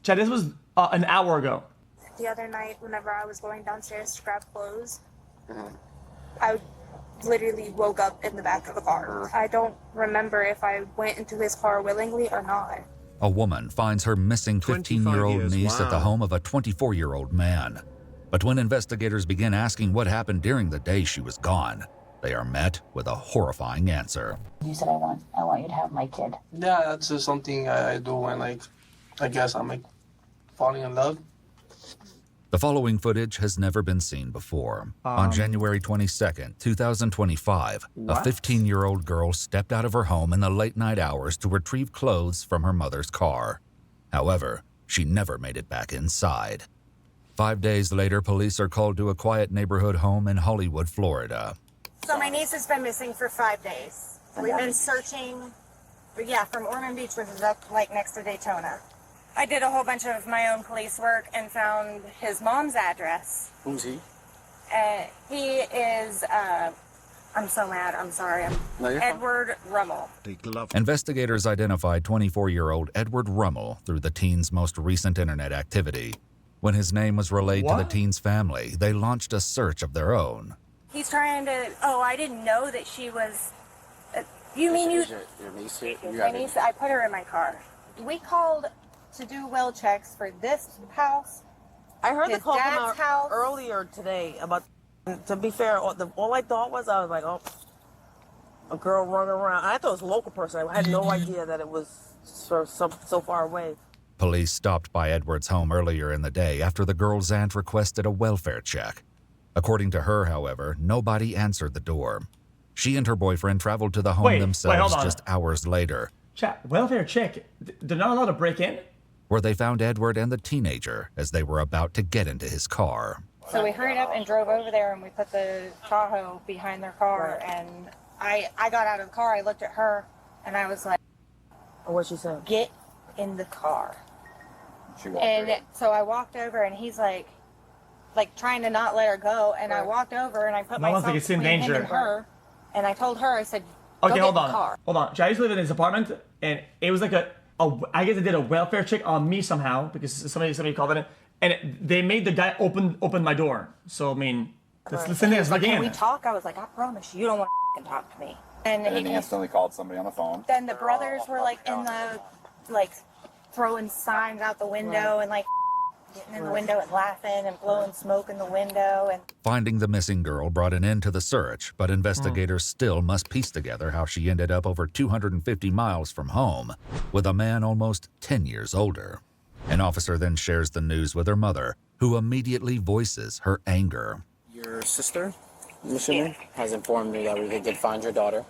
Chad, this was an hour ago. The other night, whenever I was going downstairs to grab clothes, I literally woke up in the back of the car. I don't remember if I went into his car willingly or not. A woman finds her missing 15-year-old niece at the home of a 24-year-old man. But when investigators begin asking what happened during the day she was gone, they are met with a horrifying answer. You said, I want you to have my kid. Yeah, that's just something I do when, I guess I'm, falling in love. The following footage has never been seen before. On January 22nd, 2025, a 15-year-old girl stepped out of her home in the late-night hours to retrieve clothes from her mother's car. However, she never made it back inside. 5 days later, police are called to a quiet neighborhood home in Hollywood, Florida. So my niece has been missing for 5 days. We've been searching, from Ormond Beach, which is up next to Daytona. I did a whole bunch of my own police work and found his mom's address. Who's he? He is, I'm so mad, I'm sorry. Edward Rummel. Investigators identified 24-year-old Edward Rummel through the teen's most recent internet activity. When his name was relayed to the teen's family, they launched a search of their own. He's trying to, I didn't know that she was, you mean you? Your niece? My niece, I put her in my car. We called to do well checks for this house. I heard the his call come dad's out house. earlier today about, to be fair, all I thought was, I was like, oh, a girl running around. I thought it was a local person. I had no idea that it was so far away. Police stopped by Edward's home earlier in the day after the girl's aunt requested a welfare check. According to her, however, nobody answered the door. She and her boyfriend traveled to the home themselves just hours later. Chat, welfare check. They're not allowed to break in? Where they found Edward and the teenager as they were about to get into his car. So we hurried up and drove over there and we put the Tahoe behind their car and I got out of the car, I looked at her and I was like, What'd she say? Get in the car. So I walked over and he's like trying to not let her go and I walked over and I put myself between him and her and I told her, I said, Okay, hold on. I used to live in this apartment, and it was like I guess they did a welfare check on me somehow because somebody called it, and they made the guy open my door. So I mean, listen to this again. Can we talk? I was like, I promise you don't want to talk to me. And he instantly called somebody on the phone. Then the brothers were in the throwing signs out the window and getting in the window and laughing and blowing smoke in the window. And Finding the missing girl brought an end to the search, but investigators still must piece together how she ended up over 250 miles from home with a man almost 10 years older. An officer then shares the news with her mother, who immediately voices her anger. Your sister, I'm assuming, has informed me that we did find your daughter.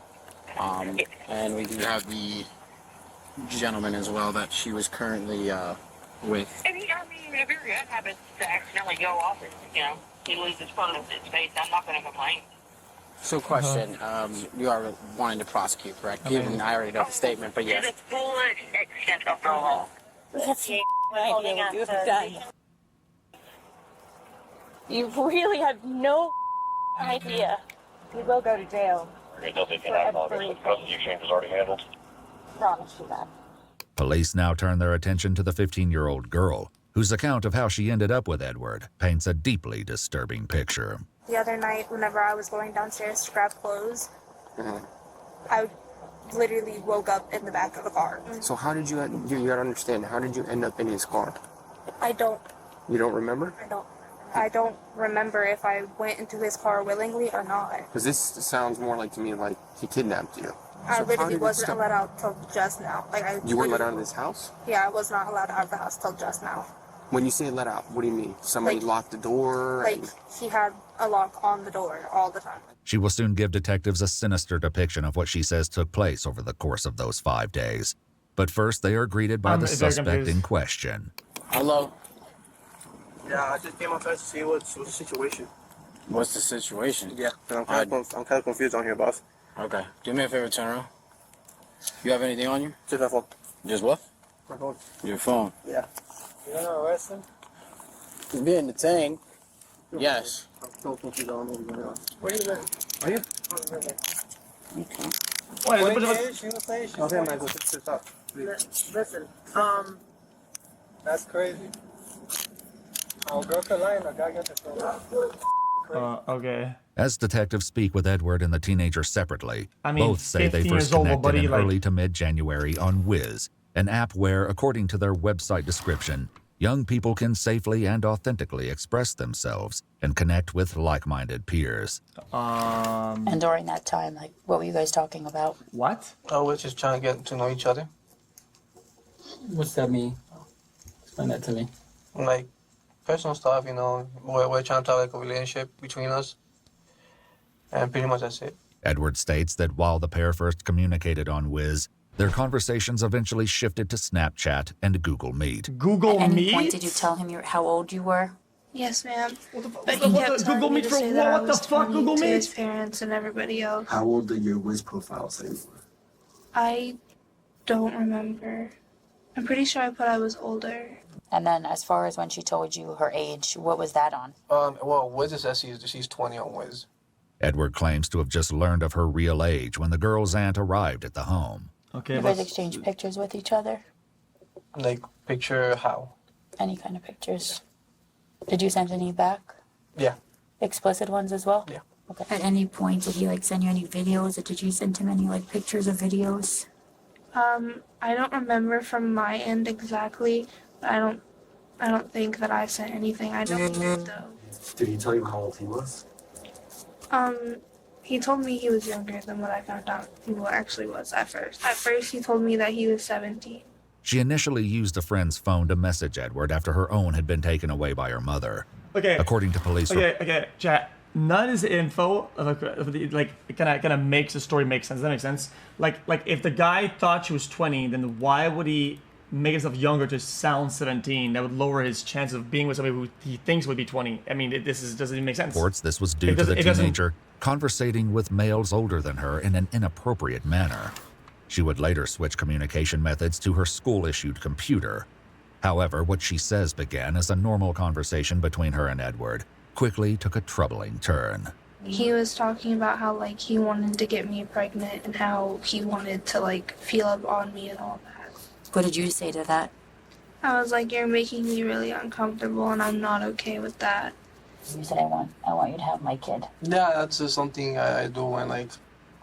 And we do have the gentleman as well that she was currently with. If your gun happens to accidentally go off, he loses phone of his face, I'm not going to complain. So question, you are wanting to prosecute, correct? Given I already know the statement, but yes. To the full extent of the law. that's holding us to. You really have no idea. You will go to jail. Nothing can happen on it. Custody exchange is already handled. Promise you that. Police now turn their attention to the 15-year-old girl, whose account of how she ended up with Edward paints a deeply disturbing picture. The other night, whenever I was going downstairs to grab clothes, I literally woke up in the back of the car. So how did you gotta understand, how did you end up in his car? I don't. You don't remember? I don't remember if I went into his car willingly or not. Because this sounds more to me like he kidnapped you. I literally wasn't let out till just now. You weren't let out of this house? Yeah, I was not allowed out of the house till just now. When you say let out, what do you mean? Somebody locked the door? He had a lock on the door all the time. She will soon give detectives a sinister depiction of what she says took place over the course of those 5 days. But first, they are greeted by the suspect in question. Hello? Yeah, I just came outside to see what's the situation. What's the situation? Yeah, I'm kind of confused on here, boss. Okay. Do me a favor, turn around. You have anything on you? Just my phone. Just what? My phone. Your phone? Yeah. You're not arrested? He's being detained. Yes. I'm so confused on Where are you living? Are you? Okay. Okay, man, go sit up. Listen, That's crazy. Oh, girl can lie and a guy gets it. Okay. As detectives speak with Edward and the teenager separately, I mean, both say they 15 first years old, connected buddy, in like- early to mid-January on Wiz, an app where, according to their website description, young people can safely and authentically express themselves and connect with like-minded peers. And during that time, like, what were you guys talking about? What? Oh, we're just trying to get to know each other. What's that mean? Explain that to me. Like, personal stuff, you know. We're trying to have like a relationship between us. And pretty much that's it. Edward states that while the pair first communicated on Wiz, their conversations eventually shifted to Snapchat and Google Meet. Google At any Meet? point, did you tell him how old you were? Yes, ma'am. But What he the- kept telling Google me Meet to for say that I what? What the was fuck, 20 Google to Meet? his parents and everybody else. How old did your Wiz profile say you were? I don't remember. I'm pretty sure I put I was older. And then, as far as when she told you her age, what was that on? Well, Wiz says she's 20 on Wiz. Edward claims to have just learned of her real age when the girl's aunt arrived at the home. Okay, You but guys exchanged pictures with each other? Like, picture how? Any kind of pictures? Did you send any back? Yeah. Explicit ones as well? Yeah. Okay. At any point, did he like send you any videos, or did you send him any like pictures of videos? I don't remember from my end exactly, but I don't think that I sent anything. I don't believe though. Did he tell you how old he was? He told me he was younger than what I found out he actually was at first. At first, he told me that he was 17. She initially used a friend's phone to message Edward after her own had been taken away by her mother. Okay. According to police... Okay, chat. None of this info kind of makes the story make sense. Does that make sense? Like if the guy thought she was 20, then why would he make himself younger to sound 17? That would lower his chance of being with somebody who he thinks would be 20. I mean, doesn't even make sense. Reports this was due to the teenager conversating with males older than her in an inappropriate manner. She would later switch communication methods to her school-issued computer. However, what she says began as a normal conversation between her and Edward quickly took a troubling turn. He was talking about how like he wanted to get me pregnant and how he wanted to like feel up on me and all that. What did you say to that? I was like, you're making me really uncomfortable and I'm not okay with that. You said, I want you to have my kid. Yeah, that's just something I do when, like,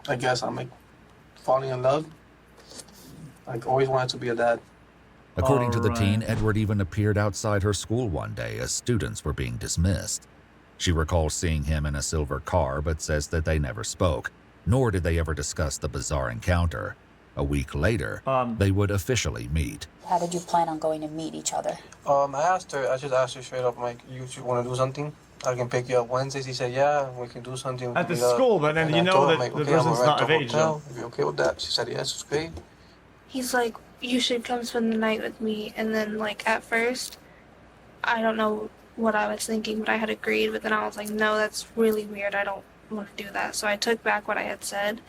I guess I'm, like, falling in love. Like, always wanted to be a dad. According to the teen, Edward even appeared outside her school one day as students were being dismissed. She recalls seeing him in a silver car, but says that they never spoke, nor did they ever discuss the bizarre encounter. A week later, they would officially meet. How did you plan on going to meet each other? I just asked her straight up, like, you want to do something? I can pick you up Wednesdays. He said, yeah, we can do something. At the school, but then you know that the person's not of age, though. If you're okay with that? She said, yes, it's great. He's like, you should come spend the night with me. And then like at first, I don't know what I was thinking, but I had agreed. But then I was like, no, that's really weird. I don't want to do that. So I took back what I had said.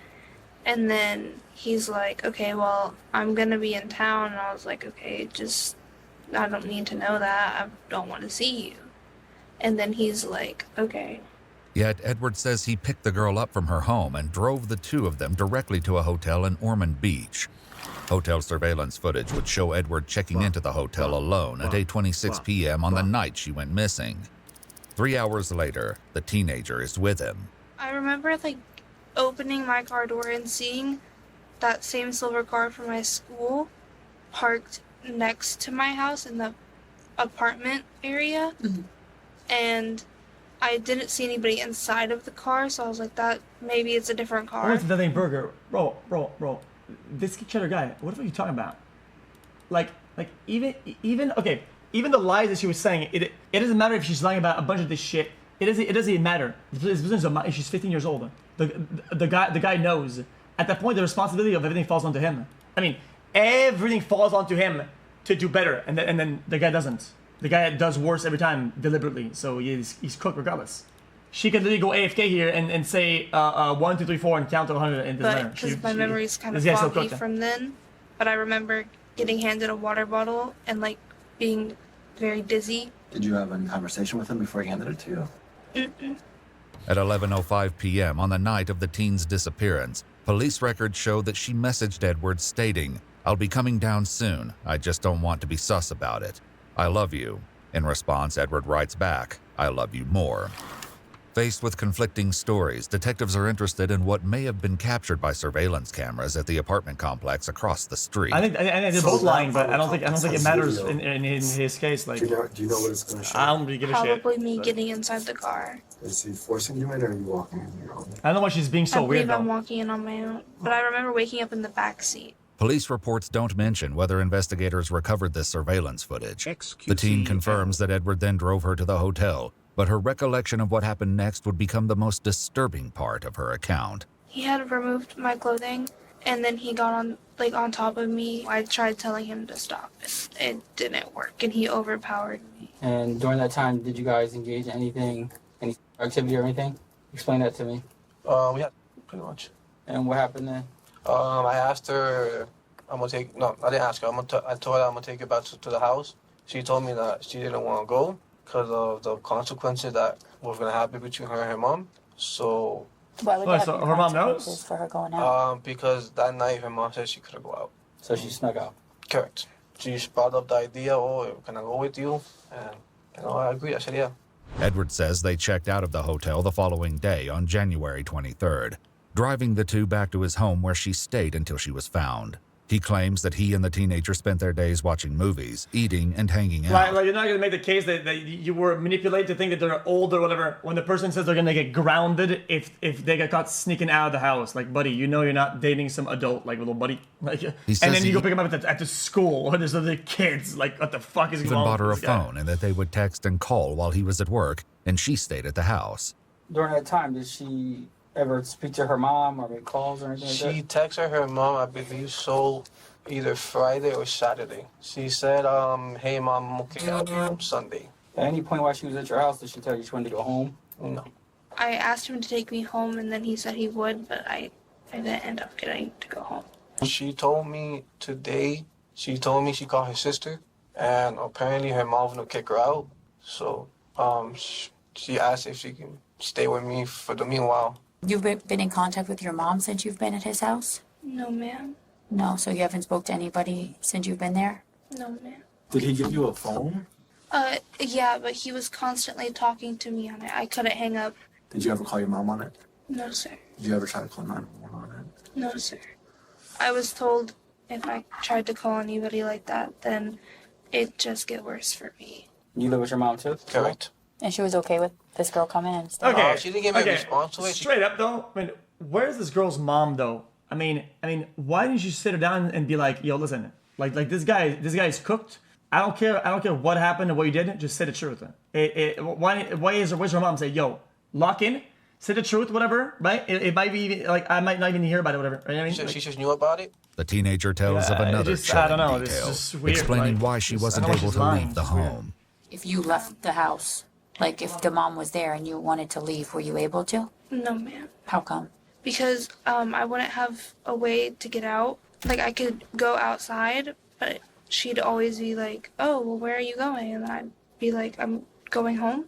And then he's like, okay, well, I'm going to be in town. And I was like, okay, I don't need to know that. I don't want to see you. And then he's like, okay. Yet Edward says he picked the girl up from her home and drove the two of them directly to a hotel in Ormond Beach. Hotel surveillance footage would show Edward checking into the hotel alone at 8:26 p.m. on the night she went missing. 3 hours later, the teenager is with him. I remember like opening my car door and seeing that same silver car from my school parked next to my house in the apartment area. Mm-hmm. And I didn't see anybody inside of the car, so I was like, that maybe it's a different I car. went to that thing burger. Bro. This cheddar guy, what are you talking about? Like even the lies that she was saying, it doesn't matter if she's lying about a bunch of this shit. It doesn't even matter. She's 15 years old. The guy knows. At that point, the responsibility of everything falls onto him. I mean, everything falls onto him to do better, and then the guy doesn't. The guy does worse every time deliberately, so he's cooked regardless. She could literally go AFK here and say 1, 2, 3, 4 and count to 100 and it doesn't matter. Because my memory's kind of this guy's so foggy cooked. from then, but I remember getting handed a water bottle and like being very dizzy. Did you have any conversation with him before he handed it to you? Mm-mm. At 11:05 p.m. on the night of the teen's disappearance, police records show that she messaged Edward stating, "I'll be coming down soon. I just don't want to be sus about it." "I love you." In response, Edward writes back, "I love you more." Faced with conflicting stories, detectives are interested in what may have been captured by surveillance cameras at the apartment complex across the street. I think they're both lying, but I don't think it matters in his case. Like, Do you know what it's going to show? I don't really give a shit. Probably me getting inside the car. Is he forcing you in, or are you walking in your own? I don't know why she's being so I weird believe I'm though. walking in on my own, but I remember waking up in the back seat. Police reports don't mention whether investigators recovered this surveillance footage. The teen confirms that Edward then drove her to the hotel, but her recollection of what happened next would become the most disturbing part of her account. He had removed my clothing, and then he got on top of me. I tried telling him to stop, and it didn't work, and he overpowered me. And during that time, did you guys engage in anything, any activity or anything? Explain that to me. Yeah, pretty much. And what happened then? I asked her, I didn't ask her. I told her I'm gonna take her back to the house. She told me that she didn't want to go because of the consequences that was gonna happen between her and her mom. So. Why would Oh, that so be her mom consequences knows? for her going out? Because that night her mom said she couldn't go out. So she snuck out. Correct. She brought up the idea, oh, can I go with you? And I agreed. I said, yeah. Edward says they checked out of the hotel the following day on January 23rd, driving the two back to his home where she stayed until she was found. He claims that he and the teenager spent their days watching movies, eating, and hanging out. Like you're not gonna make the case that you were manipulated to think that they're old or whatever when the person says they're gonna get grounded if they get caught sneaking out of the house. Like, buddy, you know you're not dating some adult, like little buddy. Like, and then you go pick him up at the school where there's other kids. Like, what the fuck is He going on? even bought her a with this guy? phone and that they would text and call while he was at work, and she stayed at the house. During that time, did she ever speak to her mom or make calls or anything like She texted her mom, I believe so, either Friday or Saturday. She said, hey mom, I'm okay, I'll be home Sunday. that? At any point while she was at your house, did she tell you she wanted to go home? No. I asked him to take me home, and then he said he would, but I didn't end up getting to go home. She told me today, she called her sister, and apparently her mom was gonna kick her out. So she asked if she can stay with me for the meanwhile. You've been in contact with your mom since you've been at his house? No, ma'am. No, so you haven't spoke to anybody since you've been there? No, ma'am. Did he give you a phone? Yeah, but he was constantly talking to me on it. I couldn't hang up. Did you ever call your mom on it? No, sir. Did you ever try to call 911 on it? No, sir. I was told if I tried to call anybody like that, then it'd just get worse for me. You live with your mom too? Correct. And she was okay with this girl coming in and stuff? Okay. She didn't give me a response to it. Straight up though, I mean, where's this girl's mom though? I mean, why didn't you sit her down and be like, yo, listen, like this guy is cooked. I don't care what happened or what you did. Just say the truth. Where's her mom say, yo, lock in, say the truth, whatever, right? It might be like I might not even hear about it, whatever. You know what I mean? She just knew about it. The teenager tells of another I chilling don't know. It's detail, just weird, explaining like, why she just- wasn't I know able she's to lying. leave the It's weird. home. If you left the house, like if the mom was there and you wanted to leave, were you able to? No, ma'am. How come? Because I wouldn't have a way to get out. Like, I could go outside, but she'd always be like, oh, well, where are you going? And I'd be like, I'm going home.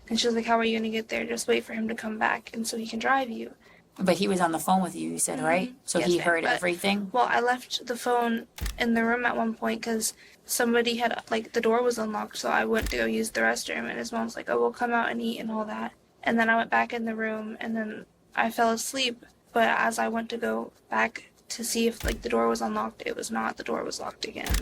And she was like, how are you going to get there? Just wait for him to come back and so he can drive you. But he was on the phone with you, you said, right? So Yes, he ma'am, heard but- everything? Well, I left the phone in the room at one point because somebody had, like, the door was unlocked, so I went to go use the restroom, and his mom's like, oh, we'll come out and eat and all that. And then I went back in the room, and then I fell asleep, but as I went to go back to see if, like, the door was unlocked, it was not. The door was locked again.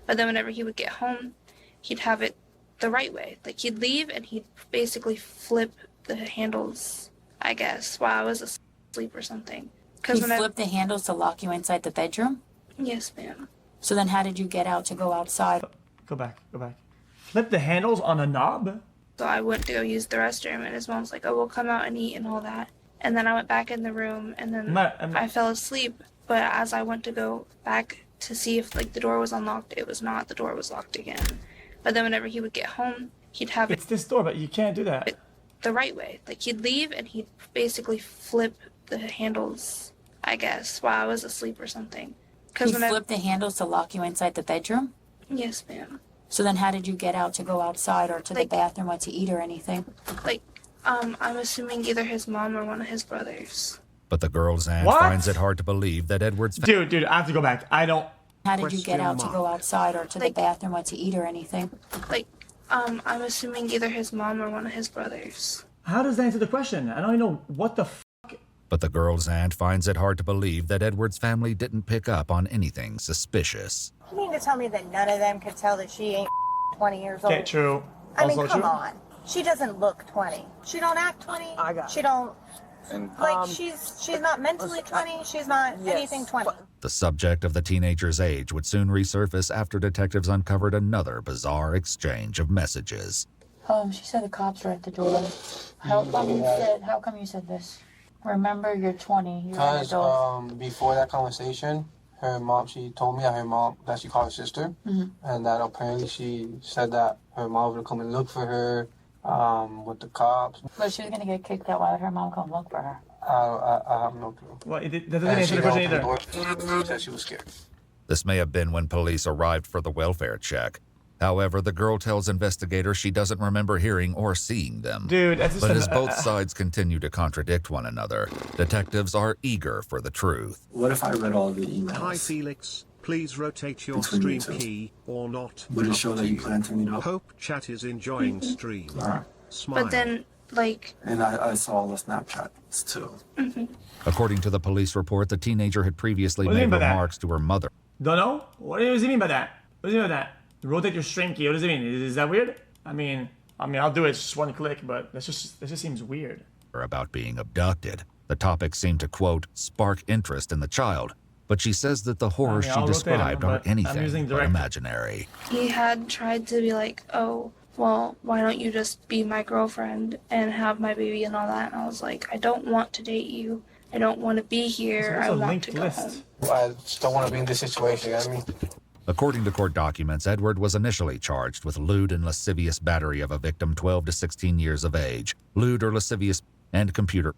But then whenever he would get home, he'd have it the right way. Like, he'd leave, and he'd basically flip the handles, I guess, while I was asleep or something. He flipped the handles to lock you inside the bedroom? Yes, ma'am. So then how did you get out to go outside? Go back. Flip the handles on a knob? So I went to go use the restroom, and his mom's like, oh, we'll come out and eat and all that. And then I went back in the room, and then I fell asleep. But as I went to go back to see if, like, the door was unlocked, it was not. The door was locked again. But then whenever he would get home, he'd have It's this door, but you can't do that. it the right way. Like, he'd leave, and he'd basically flip the handles, I guess, while I was asleep or something. He flipped the handles to lock you inside the bedroom? Yes, ma'am. So then how did you get out to go outside or to the bathroom or to eat or anything? Like, I'm assuming either his mom or one of his brothers. But the girl's aunt What? finds it hard to believe that Edward's Dude, I have to go back. I don't. How did you get out to go outside or to the bathroom or to eat or anything? Like, I'm assuming either his mom or one of his brothers. How does that answer the question? I don't even know what the But the girl's aunt finds it hard to believe that Edward's family didn't pick up on anything suspicious. You mean to tell me that none of them could tell that she ain't 20 years old? Okay, true. I mean, Also come true. on. She doesn't look 20. She don't act 20. She don't. Like, she's not mentally 20. She's not anything 20. The subject of the teenager's age would soon resurface after detectives uncovered another bizarre exchange of messages. She said the cops were at the door. How come you said this? Remember, you're 20. You're an Because adult. before that conversation, her mom, she told me that she called her sister, and that apparently she said that her mom would come and look for her with the cops. But she was gonna get kicked out while her mom come look for her. I have no clue. Well, that doesn't answer the question either. She said she was scared. This may have been when police arrived for the welfare check. However, the girl tells investigators she doesn't remember hearing or seeing them. Dude, that's just but as both sides continue to contradict one another, detectives are eager for the truth. What if I read all the emails? Hi Felix, please rotate your Between you stream two. key or not. Would it show that you plan to meet up? Hope chat is enjoying stream. Alright. Smile. But then, like, And I saw all the Snapchats too. According to the police report, the teenager had previously What do you made mean by that? remarks to her mother. Don't know? What does he mean by that? What does he mean by that? Rotate your stream key. What does it mean? Is that weird? I mean, I'll do it. It's just one click, but that just seems weird. About being abducted. The topic seemed to, quote, spark interest in the child, but she says that the horrors I'll she rotate described them, aren't but I'm anything using but direct. imaginary. he had tried to be like, oh, well, why don't you just be my girlfriend and have my baby and all that? And I was like, I don't want to date you. I don't want to be here. I want to go home. I just don't want to be in this situation. I mean, According to court documents, Edward was initially charged with lewd and lascivious battery of a victim 12 to 16 years of age, lewd or lascivious, and computer.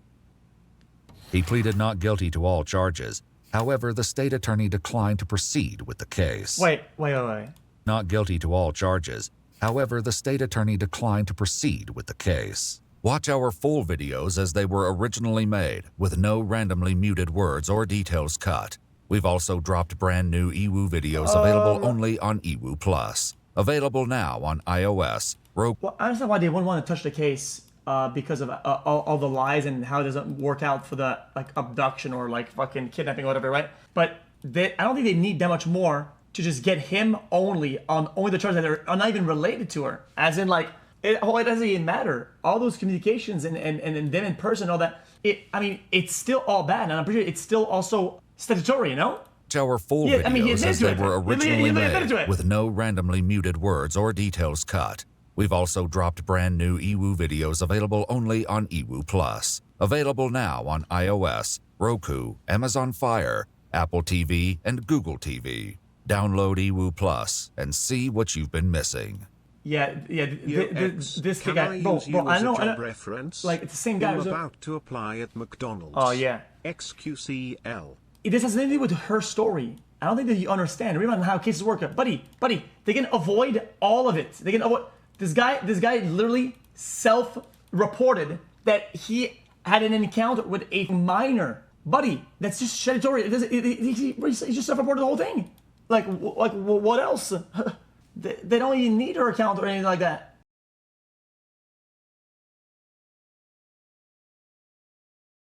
He pleaded not guilty to all charges. However, the state attorney declined to proceed with the case. Wait. Not guilty to all charges. However, the state attorney declined to proceed with the case. Watch our full videos as they were originally made, with no randomly muted words or details cut. We've also dropped brand new EWU videos available only on EWU Plus. Available now on iOS, Roku. Well, I understand why they wouldn't want to touch the case because of all the lies and how it doesn't work out for the like abduction or like fucking kidnapping or whatever, right? But I don't think they need that much more to just get him only the charges that are not even related to her. As in, like, it doesn't even matter. All those communications and them in person, all that. It's still all bad, and I'm pretty sure it's still also statutory, you know? Our full he videos admitted as to they it. were He originally admitted to made, it. with no randomly muted words or details cut. We've also dropped brand new EWU videos available only on EWU Plus. Available now on iOS, Roku, Amazon Fire, Apple TV, and Google TV. Download EWU Plus and see what you've been missing. This Can guy, I bro, use you I as know, a job reference? like it's the same guy. I'm who's a- about to apply at McDonald's. Oh yeah. XQCL. This has nothing to do with her story. I don't think that you understand. Remember how cases work, buddy. They can avoid all of it. They can avoid. This guy literally self-reported that he had an encounter with a minor. Buddy, that's just statutory. He just self-reported the whole thing. Like what else? They don't even need her account or anything like that.